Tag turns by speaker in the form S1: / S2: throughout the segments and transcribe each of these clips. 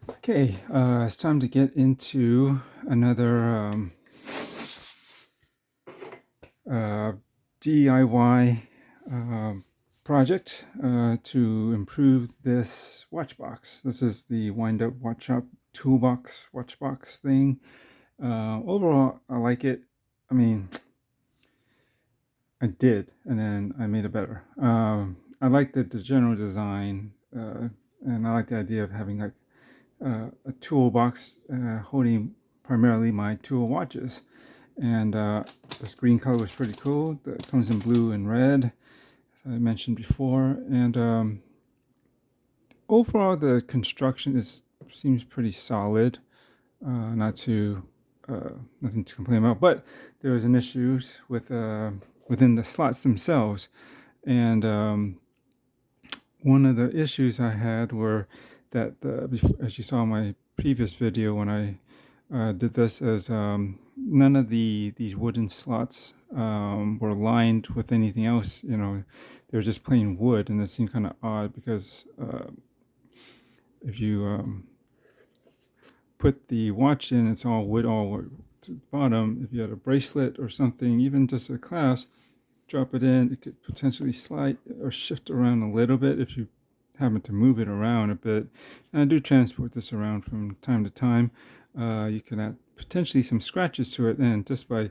S1: Okay, it's time to get into another uh, DIY project to improve this watch box. This is the Wind Up Watch Up Toolbox watch box thing. Overall, I like it. I mean, I did, and then I made it better. I like the general design, and I like the idea of having like a toolbox holding primarily my tool watches. And this green color was pretty cool. It comes in blue and red, as I mentioned before. And overall, the construction seems pretty solid. Not too nothing to complain about. But there was an issue with within the slots themselves, and one of the issues I had were that as you saw in my previous video when I did this, as none of these wooden slots were lined with anything else. They were just plain wood, and it seemed kind of odd because if you put the watch in, it's all wood all to the bottom. If you had a bracelet or something, even just a clasp, drop it in, it could potentially slide or shift around a little bit if you happen to move it around a bit. And I do transport this around from time to time. You can add potentially some scratches to it, and just by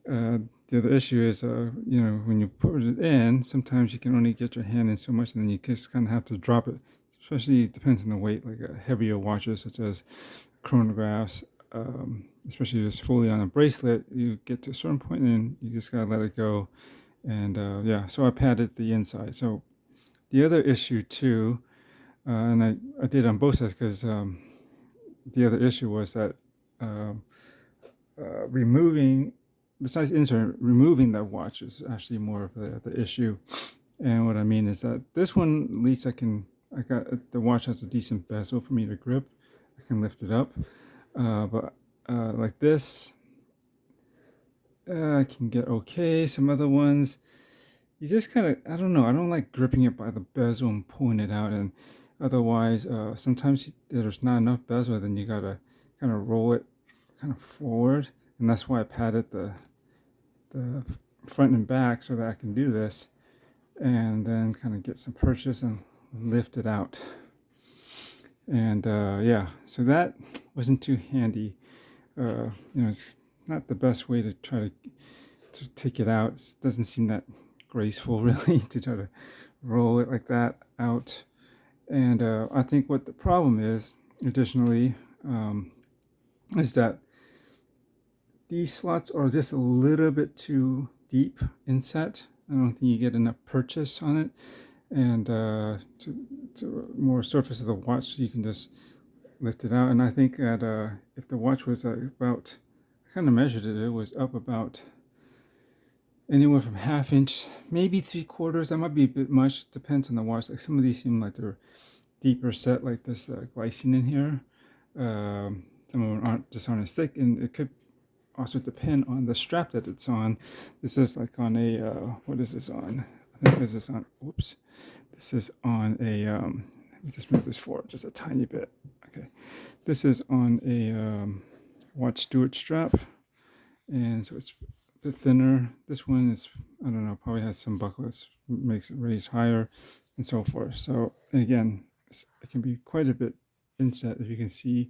S1: the other issue is, when you put it in, sometimes you can only get your hand in so much, and then you just kind of have to drop it. Especially, it depends on the weight, like heavier watches such as chronographs, especially if it's fully on a bracelet, you get to a certain point and you just gotta let it go. And so I padded the inside. So the other issue too, and I did on both sides because the other issue was that um removing, besides insert, removing the watch is actually more of the issue. And what I mean is that this one, at least I got the watch has a decent bezel for me to grip. I can lift it up. But like this, I can get okay. Some other ones, you just kind of, I don't know. I don't like gripping it by the bezel and pulling it out. And otherwise, sometimes there's not enough bezel, then you gotta kind of roll it kind of forward. And that's why I padded the front and back so that I can do this. And then kind of get some purchase and lift it out. And so that wasn't too handy. It's not the best way to try to take it out. It doesn't seem that graceful, really, to try to roll it like that out. And I think what the problem is, additionally, is that these slots are just a little bit too deep inset. I don't think you get enough purchase on it, and to more surface of the watch, so you can just lift it out. And I think that if the watch was about, I kind of measured it, it was up about anywhere from half inch, maybe 3/4. That might be a bit much. Depends on the watch. Like some of these seem like they're deeper set, like this glycine in here. Some of them aren't as thick, and it could also depend on the strap that it's on. This is like on a what is this on? I think this is on. Whoops. This is on a. Let me just move this forward just a tiny bit. Okay. This is on a watch steward strap, and so it's a bit thinner. This one is, I don't know, probably has some buckles, makes it raise higher, and so forth. So again, it can be quite a bit inset, if you can see.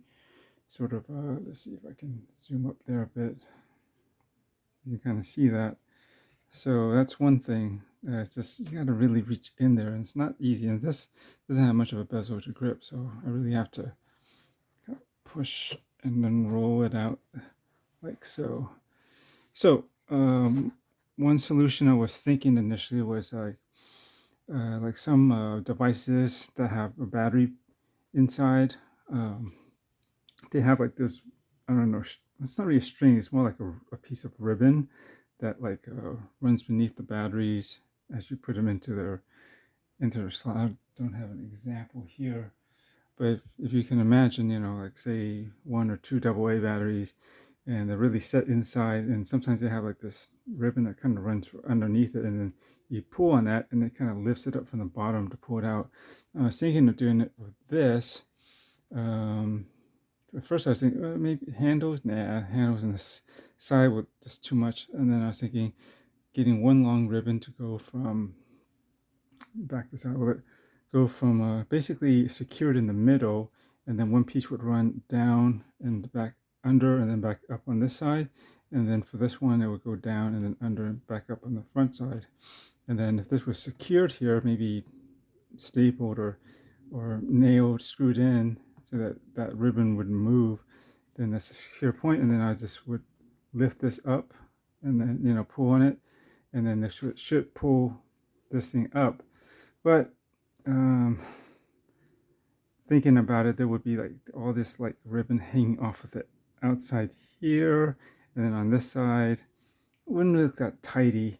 S1: Sort of. Let's see if I can zoom up there a bit. You can kind of see that. So that's one thing. It's just you got to really reach in there, and it's not easy. And this doesn't have much of a bezel to grip, so I really have to push and then roll it out like so. So one solution I was thinking initially was like some devices that have a battery inside. They have like this, I don't know, it's not really a string, it's more like a piece of ribbon that like runs beneath the batteries as you put them into their slot. I don't have an example here, but if you can imagine, like say one or two AA batteries, and they're really set inside, and sometimes they have like this ribbon that kind of runs underneath it, and then you pull on that and it kind of lifts it up from the bottom to pull it out. I was thinking of doing it with this, At first I was thinking maybe handles. Nah, handles on this side was just too much. And then I was thinking getting one long ribbon to go from, back this out a little bit, go from basically secured in the middle, and then one piece would run down and back under and then back up on this side. And then for this one, it would go down and then under and back up on the front side. And then if this was secured here, maybe stapled or nailed, screwed in so that that ribbon would move, then that's a secure point. And then I just would lift this up and then, you know, pull on it. And then this should pull this thing up. But thinking about it, there would be like all this like ribbon hanging off of it outside here. And then on this side, it wouldn't look that tidy.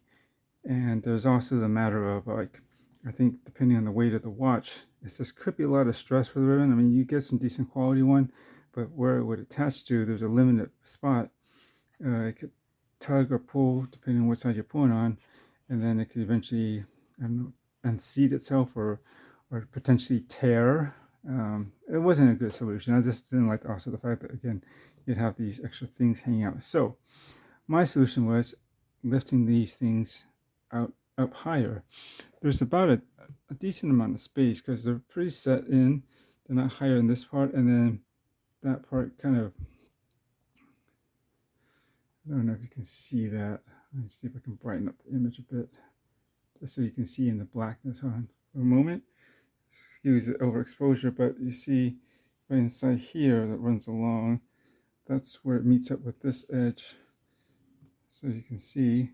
S1: And there's also the matter of like, I think depending on the weight of the watch, it just could be a lot of stress for the ribbon. I mean, you get some decent quality one, but where it would attach to, there's a limited spot. It could tug or pull depending on what side you're pulling on, and then it could eventually, I don't know, unseat itself or potentially tear. It wasn't a good solution. I just didn't like also the fact that, again, you'd have these extra things hanging out. So my solution was lifting these things out up higher. There's about a decent amount of space because they're pretty set in. They're not higher in this part, and then that part kind of, I don't know if you can see that. Let me see if I can brighten up the image a bit, just so you can see in the blackness on for a moment. Excuse the overexposure, but you see right inside here that runs along, that's where it meets up with this edge. So you can see,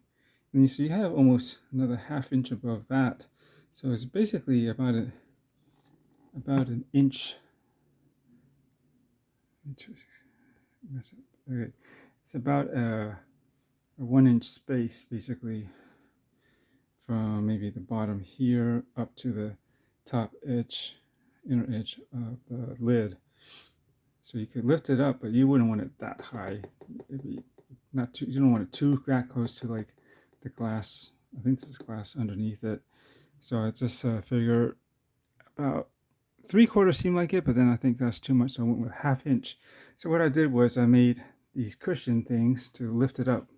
S1: and so you have almost another ½ inch above that. So it's basically about an inch. Okay, it's about a 1 inch space basically from maybe the bottom here up to the top edge, inner edge of the lid. So you could lift it up, but you wouldn't want it that high. It'd be not too, you don't want it too that close to like the glass. I think this is glass underneath it. So I just figure about 3/4 seemed like it, but then I think that's too much, so I went with ½ inch. So what I did was I made these cushion things to lift it up.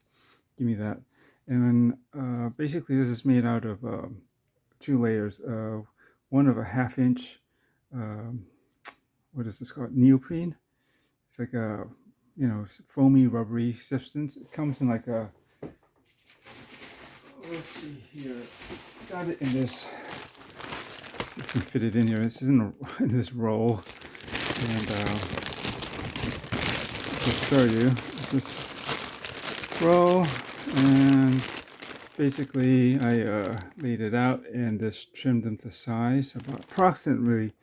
S1: Give me that. And then basically this is made out of 2 layers. One of a ½ inch, what is this called? Neoprene. It's like a, you know, foamy, rubbery substance. It comes in like a, let's see here. Got it in this. See if you can fit it in here. This is in this roll, and to show you, this roll, and basically I laid it out and just trimmed them to size, about approximately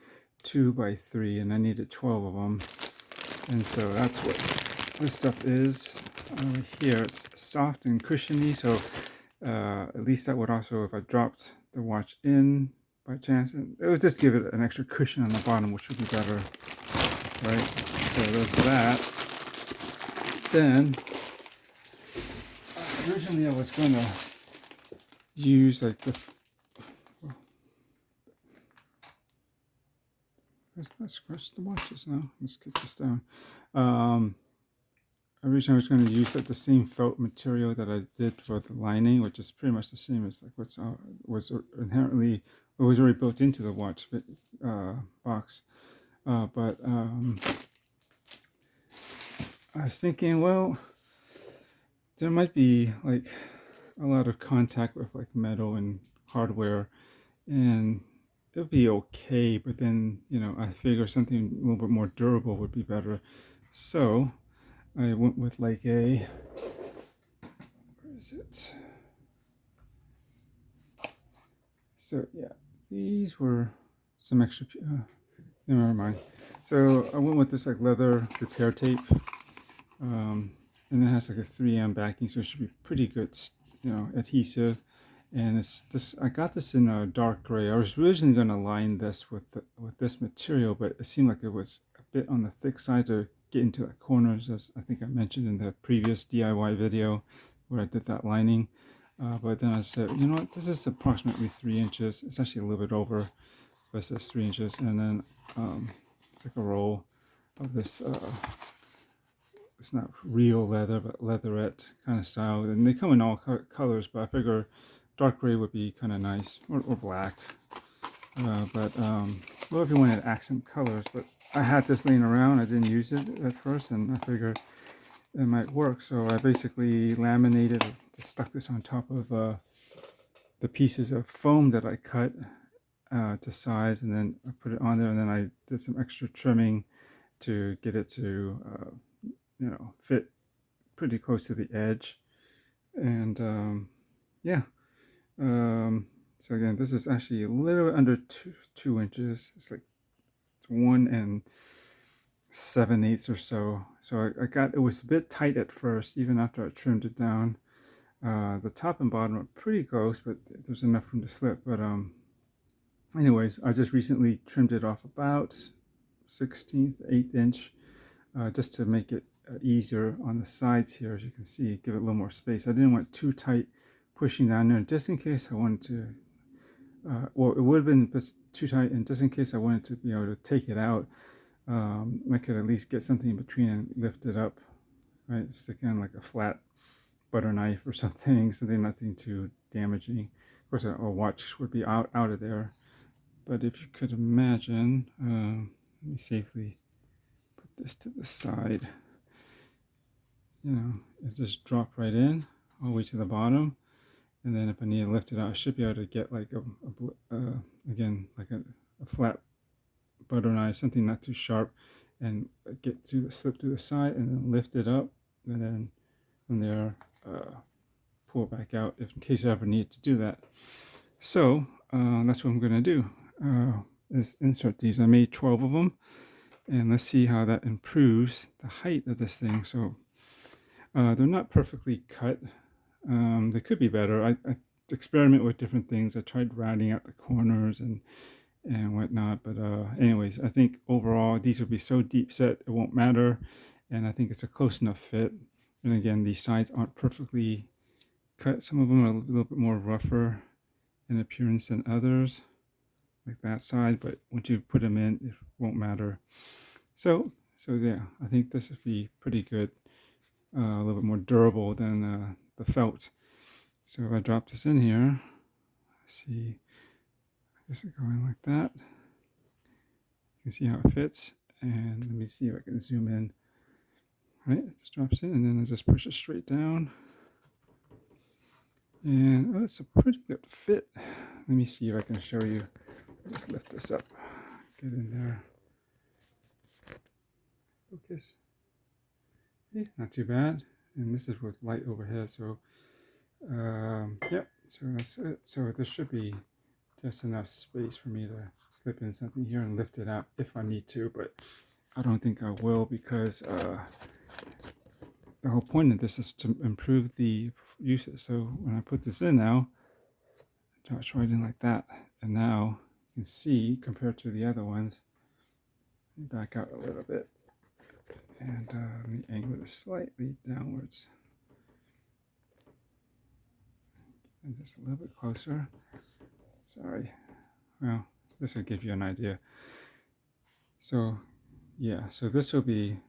S1: 2 by 3, and I needed 12 of them, and so that's what this stuff is. Here it's soft and cushiony, so at least that would also, if I dropped the watch in by chance, it would just give it an extra cushion on the bottom, which would be better, right? So there's that. Then originally I was going to use like the, let's scratch the watches now. Let's get this down. Originally I was going to use like the same felt material that I did for the lining, which is pretty much the same as like what's was inherently, it was already built into the watch box. But I was thinking, well, there might be like a lot of contact with like metal and hardware, and it would be okay, but then, you know, I figure something a little bit more durable would be better. So I went with like a, where is it? So yeah, these were some extra, never mind. So I went with this like leather repair tape, and it has like a 3M backing, so it should be pretty good, you know, adhesive. And it's this, I got this in a dark gray. I was originally going to line this with this material, but it seemed like it was a bit on the thick side to get into the corners, as I think I mentioned in the previous DIY video where I did that lining. But then I said, you know what, this is approximately 3 inches. It's actually a little bit over, but it says 3 inches. And then It's like a roll of this. It's not real leather, but leatherette kind of style. And they come in all colors, but I figure dark gray would be kind of nice, or black. Well, if you wanted accent colors, but I had this laying around. I didn't use it at first, and I figured it might work. So I basically laminated, just stuck this on top of the pieces of foam that I cut to size, and then I put it on there, and then I did some extra trimming to get it to fit pretty close to the edge. And yeah, so again, this is actually a little under two inches. It's like 1 7/8 or so. So I got, it was a bit tight at first, even after I trimmed it down. The top and bottom are pretty close, but there's enough room to slip. But anyways, I just recently trimmed it off about 1/16, 1/8 inch, just to make it easier on the sides here. As you can see, give it a little more space. I didn't want too tight pushing down there, just in case I wanted to, well, it would have been too tight, and just in case I wanted to be able to take it out, I could at least get something in between and lift it up, right? Stick in like a flat butter knife or something, nothing too damaging. Of course, a watch would be out of there. But if you could imagine, let me safely put this to the side. It just dropped right in all the way to the bottom. And then if I need to lift it out, I should be able to get like again, like a flat butter knife, something not too sharp, and slip through the side, and then lift it up, and then from there pull it back out in case I ever need to do that. So that's what I'm going to do, is insert these. I made 12 of them, and let's see how that improves the height of this thing. So they're not perfectly cut. They could be better. I experiment with different things. I tried rounding out the corners and whatnot, but anyways, I think overall these will be so deep set it won't matter, and I think it's a close enough fit. And again, these sides aren't perfectly cut. Some of them are a little bit more rougher in appearance than others, like that side, but once you put them in, it won't matter. So yeah, I think this would be pretty good, a little bit more durable than the felt. So if I drop this in here, see, I guess it's going like that. You can see how it fits, and let me see if I can zoom in. Right, it just drops in, and then I just push it straight down, and it's a pretty good fit. Let me see if I can show you. Just lift this up, get in there, focus. Okay, not too bad, and this is with light overhead, so yep, so that's it. So this should be just enough space for me to slip in something here and lift it out if I need to, but I don't think I will, because the whole point of this is to improve the usage. So when I put this in now, it drops right in like that, and now you can see, compared to the other ones, back out a little bit, and let me angle this slightly downwards, and just a little bit closer. Sorry. Well, this will give you an idea. So yeah, so this will be,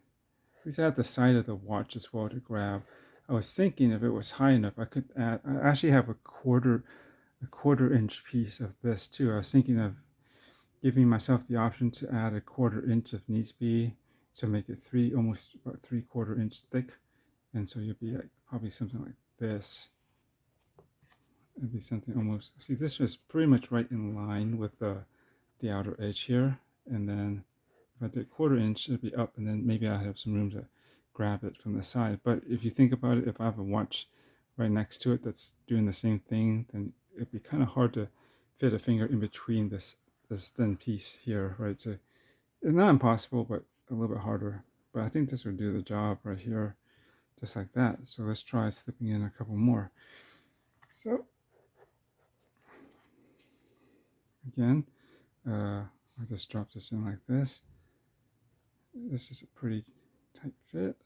S1: at least I have the side of the watch as well to grab. I was thinking if it was high enough, I could add, I actually have a quarter inch piece of this too. I was thinking of giving myself the option to add a 1/4 inch if needs be, to make it almost about 3/4 inch thick. And so you'll be like probably something like this. It'd be something almost, see, this was pretty much right in line with the outer edge here. And then if I did 1/4 inch, it'd be up, and then maybe I have some room to grab it from the side. But if you think about it, if I have a watch right next to it that's doing the same thing, then it'd be kind of hard to fit a finger in between this thin piece here, right? So it's not impossible, but a little bit harder. But I think this would do the job right here, just like that. So let's try slipping in a couple more. So again, I'll just drop this in like this. This is a pretty tight fit,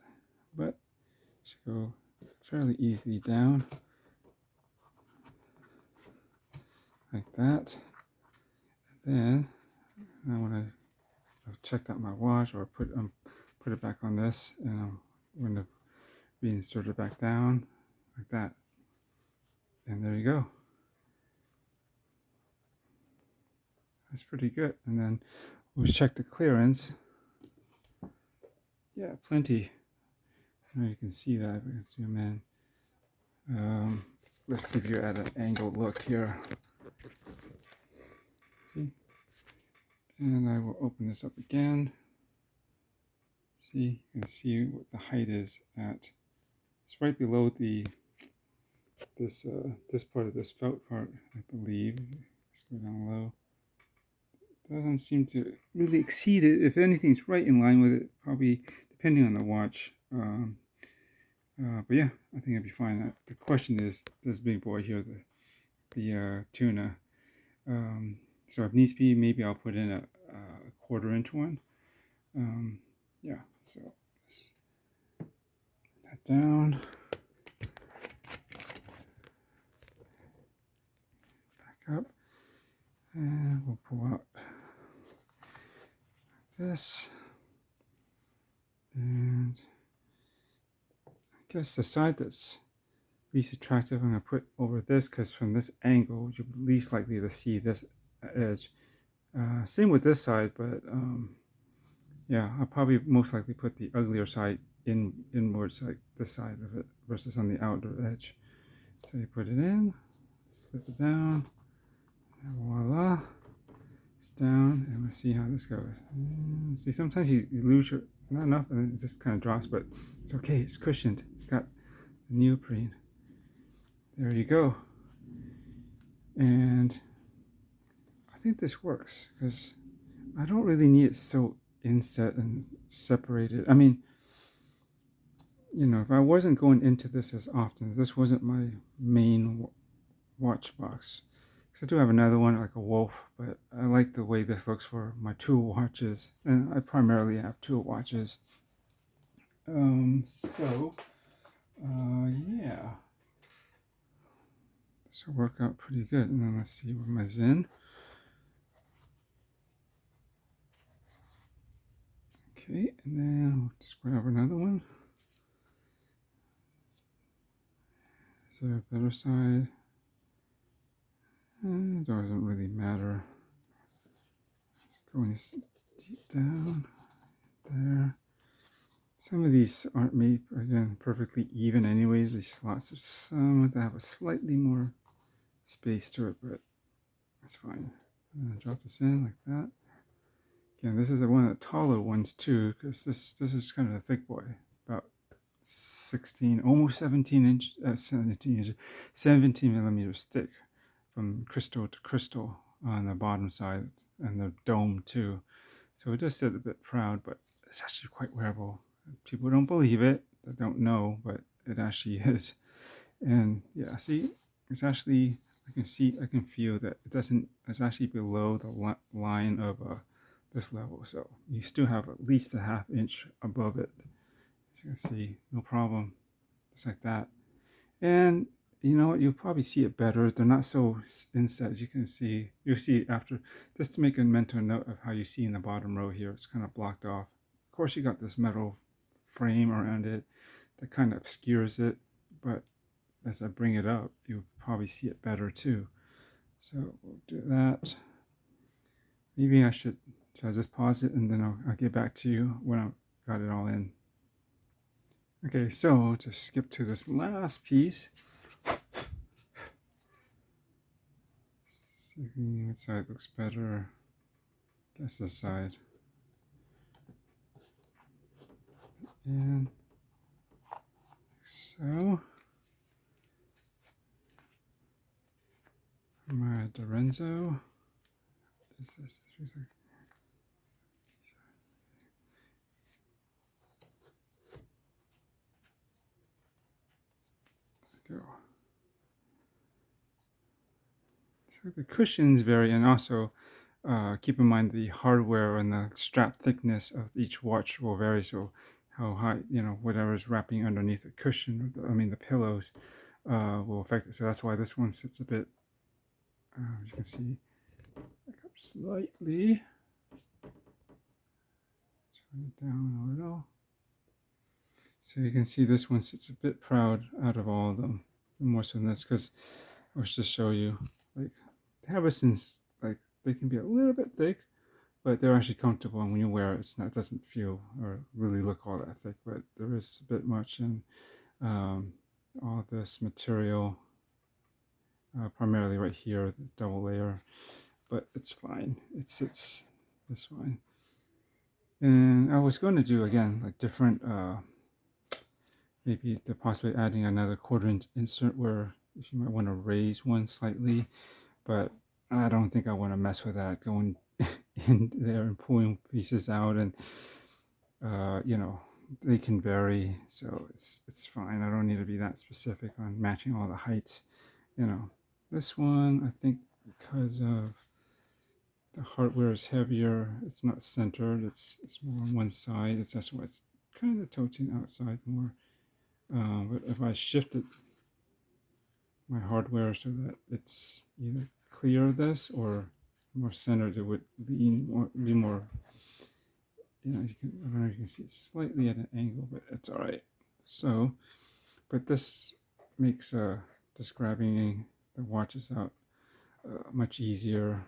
S1: but it should go fairly easily down, like that. And then I want to I've checked out my watch or put it back on this, and I'm going to reinsert it back down like that. And there you go. That's pretty good. And then we'll check the clearance. Yeah, plenty. I know you can see that. We can zoom in. Let's give you at an angled look here. See? And I will open this up again. See, you can see what the height is at. It's right below this part of this felt part, I believe. Let's go down low. Doesn't seem to really exceed it. If anything, it's right in line with it, probably depending on the watch. But yeah, I think it'll be fine. The question is this big boy here, the tuna. So if needs be, maybe I'll put in a 1/4 inch one. Yeah, so let's put that down. Back up. And we'll pull out this. And I guess the side that's least attractive, I'm going to put over this, because from this angle, you're least likely to see this edge. Same with this side, but yeah, I'll probably most likely put the uglier side inwards, like this side of it, versus on the outer edge. So you put it in, slip it down, and voila, it's down, and let's see how this goes. See, sometimes you lose your, not enough, and it just kind of drops, but it's okay, it's cushioned, it's got neoprene. There you go. And I think this works, because I don't really need it so inset and separated. I mean, you know, if I wasn't going into this as often, this wasn't my main watch box. Because I do have another one, like a Wolf, but I like the way this looks for my 2 watches. And I primarily have 2 watches. Yeah. This will work out pretty good. And then let's see where my Zen. Okay, and then we'll just grab another one. Is there a better side? It doesn't really matter. Just going deep down there. Some of these aren't made, again, perfectly even anyways. These slots are some that have a slightly more space to it, but that's fine. I'm going to drop this in like that. Again, this is one of the taller ones too, because this is kind of a thick boy, about 16, almost 17 inches, 17 millimeters thick, from crystal to crystal on the bottom side, and the dome too. So it does sit a bit proud, but it's actually quite wearable. People don't believe it, they don't know, but it actually is. And yeah, see, it's actually, I can feel that it's actually below the line of this level. So you still have at least a 1/2 inch above it. As you can see, no problem, just like that. And you know what, you'll probably see it better. They're not so inset, as you can see. You'll see after, just to make a mental note of how you see in the bottom row here, it's kind of blocked off. Of course, you got this metal frame around it that kind of obscures it, but as I bring it up, you'll probably see it better too. So we'll do that. Maybe should I just pause it, and then I'll get back to you when I've got it all in. Okay, so to skip to this last piece. See what side looks better. Guess this side. And so my Dorenzo. Is this? Go. So the cushions vary, and also keep in mind the hardware and the strap thickness of each watch will vary. So how high, whatever is wrapping underneath the cushion, the pillows, will affect it. So that's why this one sits a bit, as you can see, back up slightly. Put it down a little. So you can see this one sits a bit proud out of all of them, more so than this, because I was just show you, like, the Habesins, like, they can be a little bit thick, but they're actually comfortable, and when you wear it, it doesn't feel or really look all that thick, but there is a bit much in all this material, primarily right here, the double layer, but it's fine. It sits this fine. And I was going to do, again, like different, maybe to possibly adding another quarter-inch insert where if you might want to raise one slightly, but I don't think I want to mess with that, going in there and pulling pieces out, and you know, they can vary, so it's fine. I don't need to be that specific on matching all the heights. You know, this one, I think because of the hardware is heavier, it's not centered, it's more on one side. It's that's why it's kind of tilting outside more. But if I shifted my hardware so that it's either clear of this or more centered, it would lean more, be more, you know, you can, I don't know if you can see it's slightly at an angle, but it's all right. So, but this makes just grabbing the watches out much easier,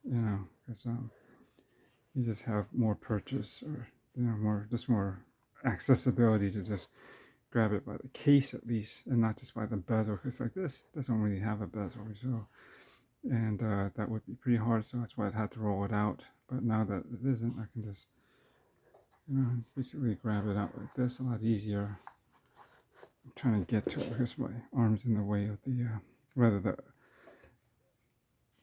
S1: you know, because you just have more purchase, or you know, more accessibility to just grab it by the case at least, and not just by the bezel, because like this doesn't really have a bezel, so, and that would be pretty hard, so that's why I'd have to roll it out. But now that it isn't, I can just, you know, basically grab it out like this, a lot easier. I'm trying to get to it because my arm's in the way of the rather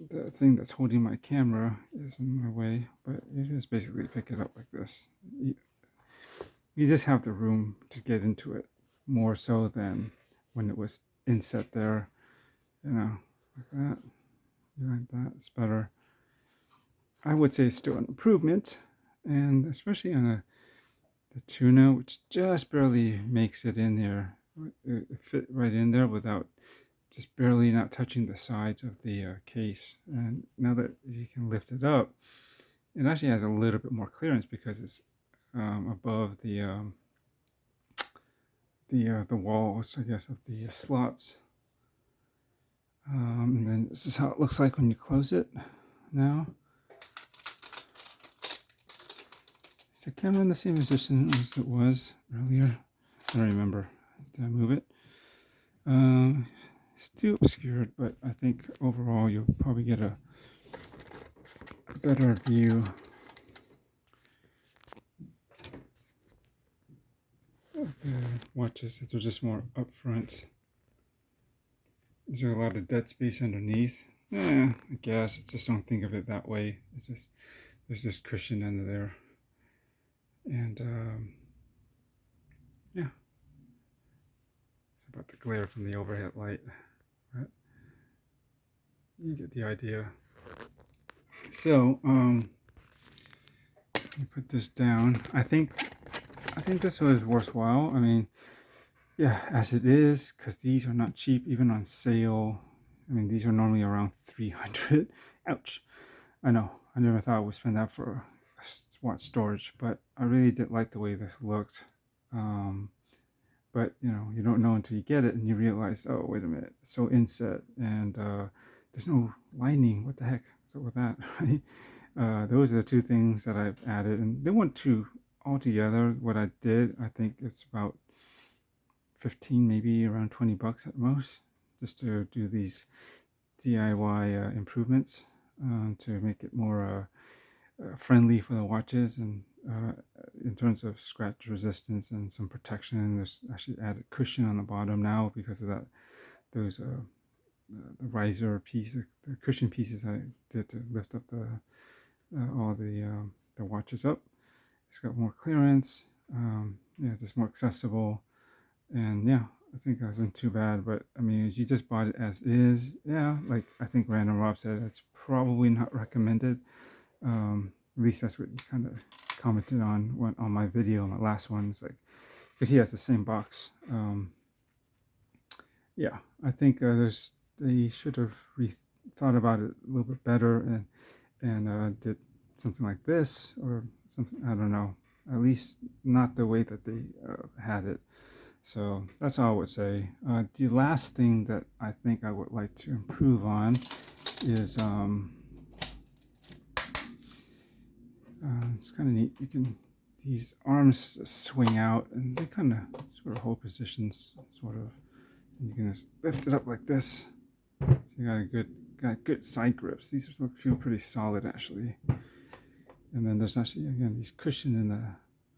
S1: the thing that's holding my camera is in my way, but you just basically pick it up like this. You just have the room to get into it more so than when it was inset there, you know, like that. Like that, it's better. I would say it's still an improvement, and especially on the tuna, which just barely makes it in there. It fit right in there without just barely not touching the sides of the case. And now that you can lift it up, it actually has a little bit more clearance because it's above the walls, I guess, of the slots. And then this is how it looks like when you close it now. Is the camera in the same position as it was earlier? I don't remember. Did I move it? Still obscured, but I think overall you'll probably get a better view of the watches if they're just more up front. Is there a lot of dead space underneath? I guess. I just don't think of it that way. It's just, there's this cushion under there. And yeah. It's about the glare from the overhead light. But you get the idea. So, let me put this down. I think this was worthwhile. I mean, yeah, as it is, because these are not cheap, even on sale. I mean, these are normally around 300. Ouch. I know. I never thought I would spend that for watch storage, but I really did like the way this looked. But you know, you don't know until you get it and you realize, oh, wait a minute, it's so inset, and there's no lining. What the heck? So with that, right? Those are the two things that I've added, and they weren't two altogether. What I did, I think it's about 15, maybe around 20 bucks at most, just to do these DIY improvements to make it more friendly for the watches, and in terms of scratch resistance and some protection. There's actually added cushion on the bottom now because of that. Those the riser piece, the cushion pieces I did to lift up the all the watches up. It's got more clearance. Yeah, just more accessible. And yeah, I think it wasn't too bad. But I mean, if you just bought it as is, yeah, like I think Random Rob said, it's probably not recommended. At least that's what he kind of commented on my video, my last one. It's like, because he has the same box. Yeah, I think they should have thought about it a little bit better, and did something like this or something. I don't know. at least not the way that they had it. So that's all I would say. The last thing that I think I would like to improve on is it's kind of neat. You can these arms swing out and they kind of sort of hold positions, sort of. And you can just lift it up like this. So you got good side grips. These feel pretty solid actually. And then there's actually again these cushion in the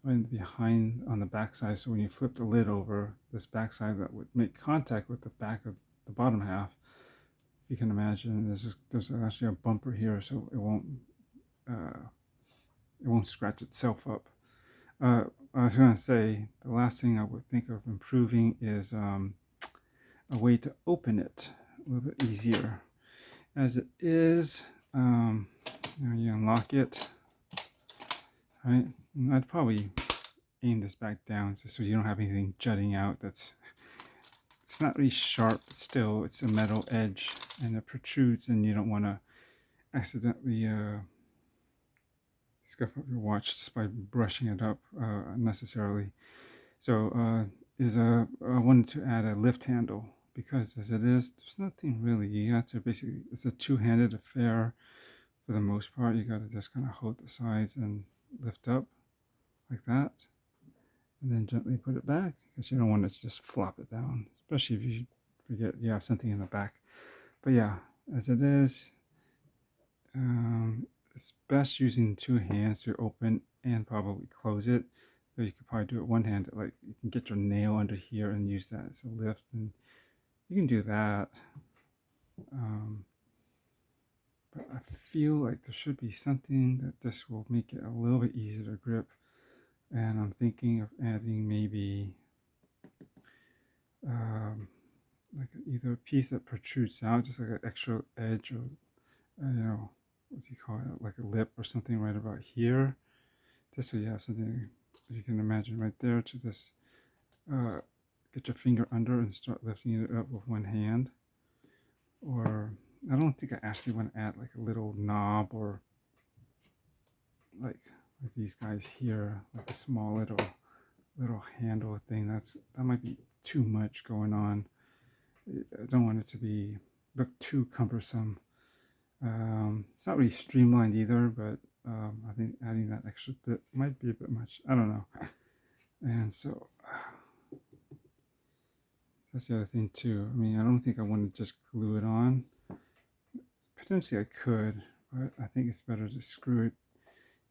S1: right behind on the back side. So when you flip the lid over, this back side that would make contact with the back of the bottom half. If you can imagine, there's actually a bumper here, so it won't scratch itself up. I was going to say the last thing I would think of improving is a way to open it a little bit easier. As it is, you unlock it, right? And I'd probably aim this back down just so you don't have anything jutting out. It's not really sharp, but still it's a metal edge and it protrudes, and you don't want to accidentally scuff up your watch just by brushing it up unnecessarily. So I wanted to add a lift handle, because as it is, there's nothing really. You have to basically, it's a two-handed affair for the most part. You got to just kind of hold the sides and lift up like that, and then gently put it back, because you don't want to just flop it down, especially if you forget you have something in the back. But yeah, as it is, it's best using two hands to open and probably close it. So you could probably do it one-handed, like you can get your nail under here and use that as a lift, and you can do that. But I feel like there should be something that this will make it a little bit easier to grip. And I'm thinking of adding maybe like either a piece that protrudes out, just like an extra edge, or what do you call it, like a lip or something right about here, just so you have something you can imagine right there to just get your finger under and start lifting it up with one hand. Or I don't think I actually want to add like a little knob, or like these guys here, like a small little handle thing. That might be too much going on. I don't want it to look too cumbersome. It's not really streamlined either, but I think adding that extra bit might be a bit much. I don't know. And so that's the other thing too. I mean, I don't think I want to just glue it on. Potentially I could, but I think it's better to screw it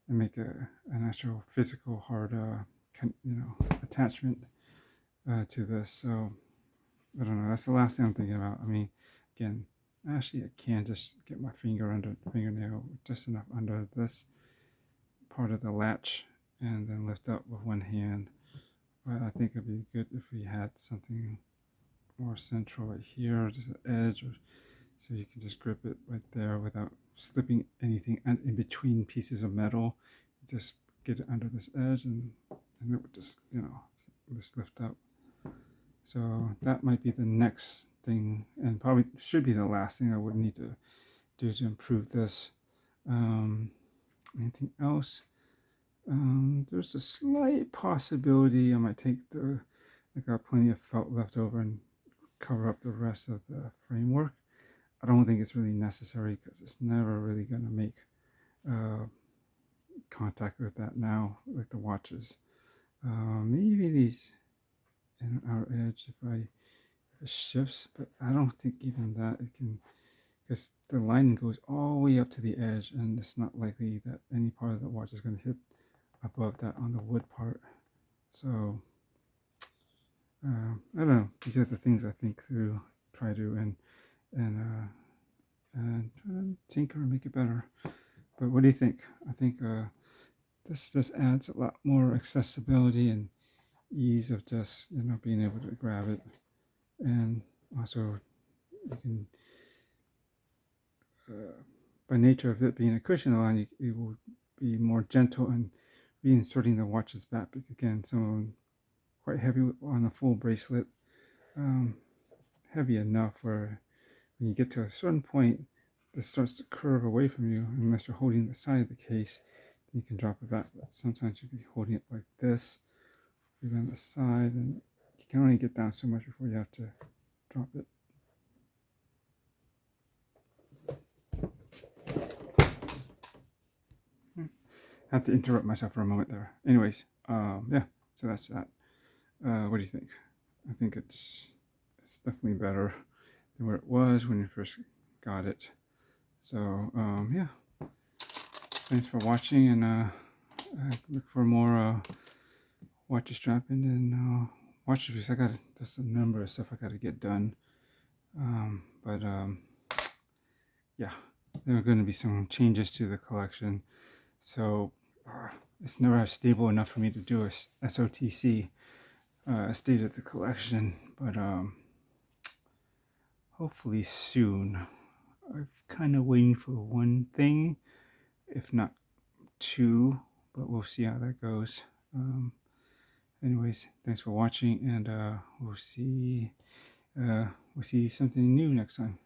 S1: and make an actual physical hard attachment to this. So I don't know. That's the last thing I'm thinking about. I mean, again, actually I can just get my finger under the fingernail just enough under this part of the latch and then lift up with one hand. But I think it'd be good if we had something more central right here, just an edge, so you can just grip it right there without slipping anything in between pieces of metal. Just get it under this edge, and it would just just lift up. So that might be the next thing, and probably should be the last thing I would need to do to improve this. Anything else? There's a slight possibility I might I got plenty of felt left over and cover up the rest of the framework. I don't think it's really necessary, because it's never really going to make contact with that now, like the watches. Maybe these in our edge, if it shifts, but I don't think even that it can, because the lining goes all the way up to the edge, and it's not likely that any part of the watch is going to hit above that on the wood part. So I don't know. These are the things I think through, try to and try to tinker and make it better. But what do you think? I think this just adds a lot more accessibility and ease of just being able to grab it, and also you can by nature of it being a cushion line, it will be more gentle and reinserting the watches back. But again, some of them quite heavy on a full bracelet, heavy enough where when you get to a certain point, this starts to curve away from you. Unless you're holding the side of the case, you can drop it back. But sometimes you'll be holding it like this, even on the side, and you can only get down so much before you have to drop it. I have to interrupt myself for a moment there. Anyways, yeah, so that's that. What do you think? I think it's definitely better than where it was when you first got it. So yeah, thanks for watching, and look for more watches strapping and watches, because I got just a number of stuff I got to get done. But yeah, there are going to be some changes to the collection, so it's never stable enough for me to do a SOTC, state of the collection, but hopefully soon. I'm kind of waiting for one thing, if not two, but we'll see how that goes. Anyways, thanks for watching, and we'll see something new next time.